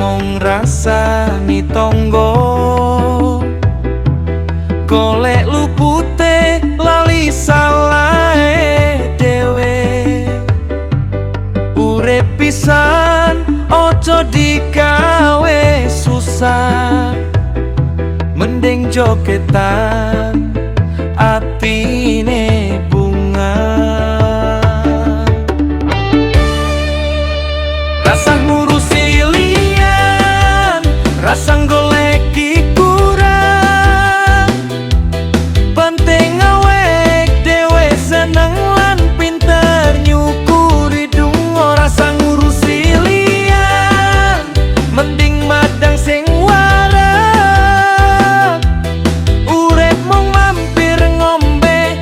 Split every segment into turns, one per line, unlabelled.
mung rasani tangga golek lupute lali salahe dhewe urip pisan ojo digawe susah mending jogetan atine bunga rasa ngurusi liyan rasa goleki kurang penting awake dhewe seneng lan pinter nyukuri dungo rasa ngurusi liyan mending madang sing warak urip mung mampir ngombe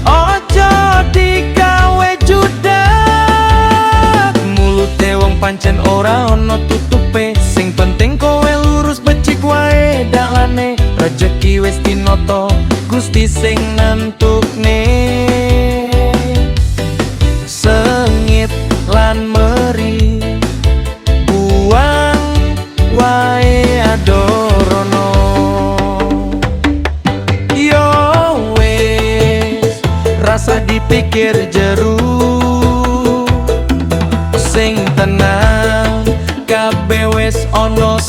ojo digawe judak mulute wong pancen ora ono tutupe sing penting kowe lurus becik wae dalane rejeki wis tinoto Gusti sing nentukne sengit lan meri buang wae adorono yo wis rasa dipikir jeru sing tenang kabeh wis ono